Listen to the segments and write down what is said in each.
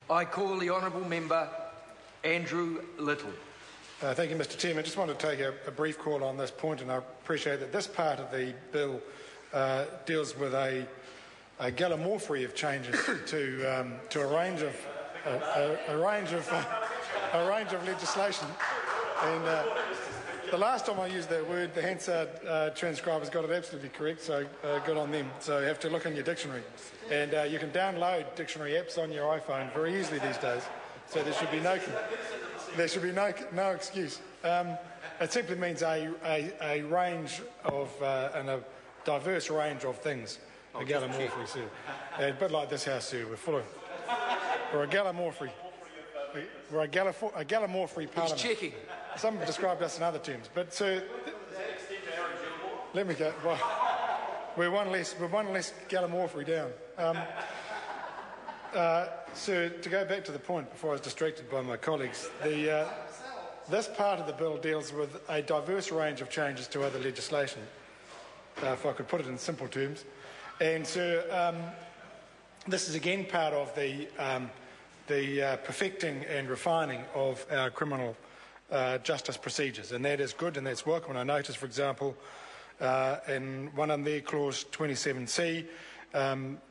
I call the honourable member Andrew Little. Thank you, Mr Chairman. I just want to take a brief call on this point, and I appreciate that this part of the bill deals with a gallimaufry of changes to a range of legislation. And the last time I used that word, the Hansard transcribers got it absolutely correct, so good on them. So you have to look in your dictionary. And you can download dictionary apps on your iPhone very easily these days, so there should be no excuse. It simply means a range of and a diverse range of things. A gallimaufry, sir. A bit like this house, sir. We're full of. We're a gallimaufry. We're a gallimaufry parliament. He's checking. Some have described us in other terms, but sir, let me go. Well, we're one less gallimaufry down. So to go back to the point before I was distracted by my colleagues, this part of the bill deals with a diverse range of changes to other legislation, if I could put it in simple terms. And so this is again part of the perfecting and refining of our criminal justice procedures, and that is good and that's welcome. And I notice, for example, in one of their clause 27C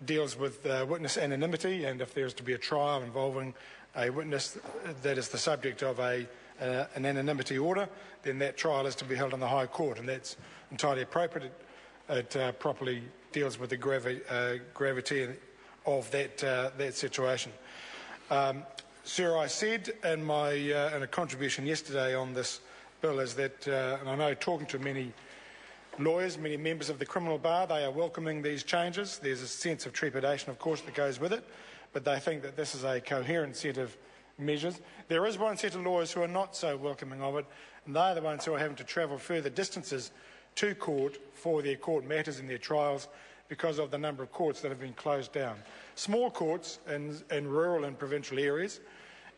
deals with witness anonymity, and if there is to be a trial involving a witness that is the subject of an anonymity order, then that trial is to be held in the High Court, and that's entirely appropriate. It properly deals with the gravity of that situation. Sir, I said in a contribution yesterday on this bill is that, and I know talking to many lawyers, many members of the criminal bar, they are welcoming these changes. There's a sense of trepidation, of course, that goes with it, but they think that this is a coherent set of measures. There is one set of lawyers who are not so welcoming of it, and they're the ones who are having to travel further distances to court for their court matters and their trials because of the number of courts that have been closed down. Small courts in rural and provincial areas,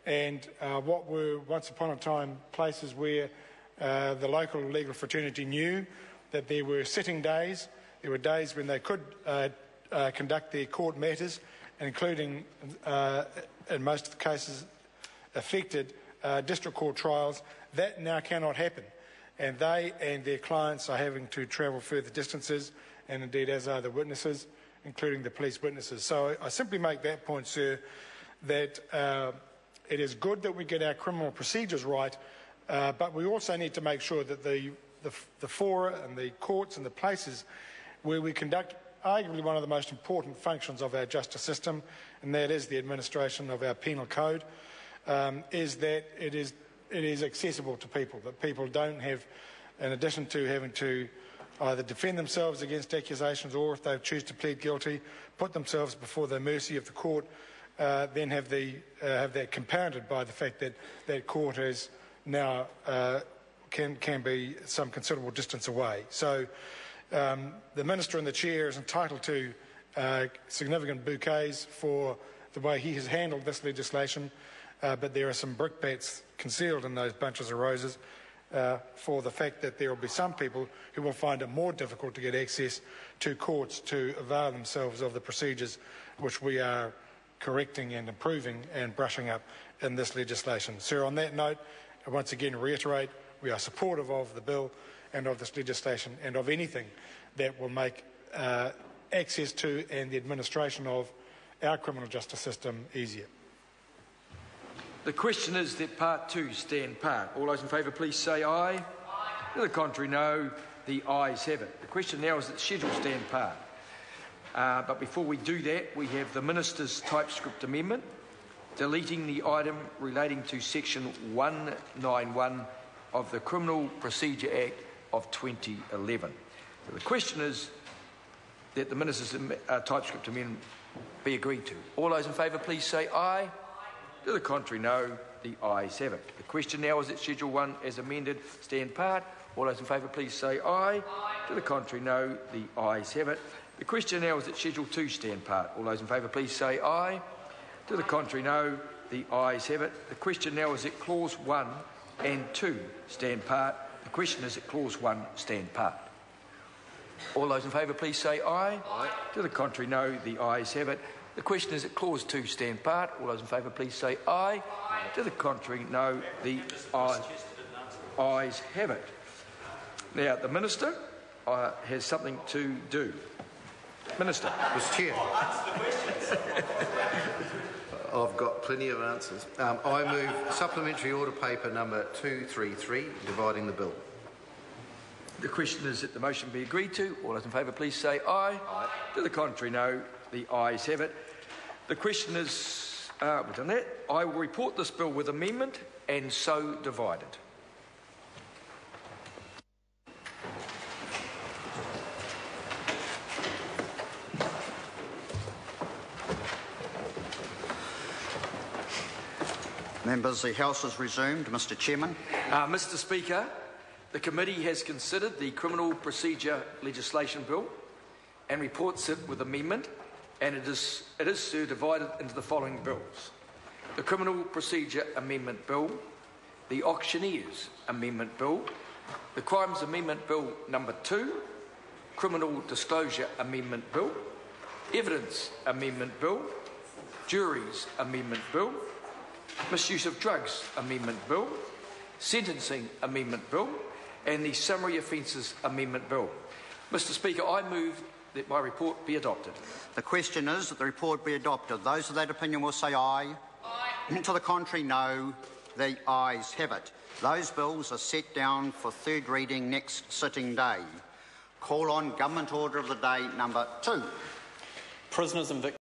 and what were once upon a time places where the local legal fraternity knew that there were sitting days, there were days when they could conduct their court matters, including, in most of the cases affected, district court trials. That now cannot happen, and they and their clients are having to travel further distances, and indeed as are the witnesses, including the police witnesses. So I simply make that point, sir, that it is good that we get our criminal procedures right, but we also need to make sure that the fora and the courts and the places where we conduct arguably one of the most important functions of our justice system, and that is the administration of our penal code, is that it is accessible to people, that people don't have, in addition to having to either defend themselves against accusations or, if they choose to plead guilty, put themselves before the mercy of the court, then have that compounded by the fact that that court is now can be some considerable distance away. So the Minister and the Chair is entitled to significant bouquets for the way he has handled this legislation, but there are some brickbats concealed in those bunches of roses for the fact that there will be some people who will find it more difficult to get access to courts to avail themselves of the procedures which we are correcting and improving and brushing up in this legislation. Sir, on that note, I once again reiterate we are supportive of the bill and of this legislation and of anything that will make access to and the administration of our criminal justice system easier. The question is that Part 2 stand part. All those in favour please say aye. Aye. To the contrary, no. The ayes have it. The question now is that schedule stand part. But before we do that, we have the Minister's typescript amendment, deleting the item relating to Section 191 of the Criminal Procedure Act of 2011. So the question is that the Minister's typescript amendment be agreed to. All those in favour please say aye. To the contrary, no. The ayes have it. The question now is that Schedule 1 as amended stand part. All those in favour please say aye. Aye. To the contrary, no. The ayes have it. The question now is that Schedule 2 stand part. All those in favour please say aye. To the contrary, no. The ayes have it. The question now is that Clause 1 and 2 stand part. The question is that Clause 1 stand part. All those in favour please say aye. Aye. To the contrary, no. The ayes have it. The question is that Clause 2 stand part. All those in favour, please say aye. Aye. To the contrary, no. The ayes have it. Now, the Minister has something to do. Minister. Mr. Chair. I've got plenty of answers. I move supplementary order paper number 233, dividing the bill. The question is that the motion be agreed to. All those in favour, please say aye. Aye. To the contrary, no. The ayes have it. The question is, we've done that. I will report this bill with amendment and so divided. Members, the House is resumed. Mr. Chairman. Mr. Speaker, the committee has considered the Criminal Procedure Legislation Bill and reports it with amendment, and it is so divided into the following bills: the Criminal Procedure Amendment Bill, the Auctioneers Amendment Bill, the Crimes Amendment Bill number 2, Criminal Disclosure Amendment Bill, Evidence Amendment Bill, Juries Amendment Bill, Misuse of Drugs Amendment Bill, Sentencing Amendment Bill, and the Summary Offences Amendment Bill. Mr. Speaker, I move that my report be adopted. The question is that the report be adopted. Those of that opinion will say aye. Aye. To the contrary, no. The ayes have it. Those bills are set down for third reading next sitting day. Call on Government Order of the Day number 2. Prisoners and victims.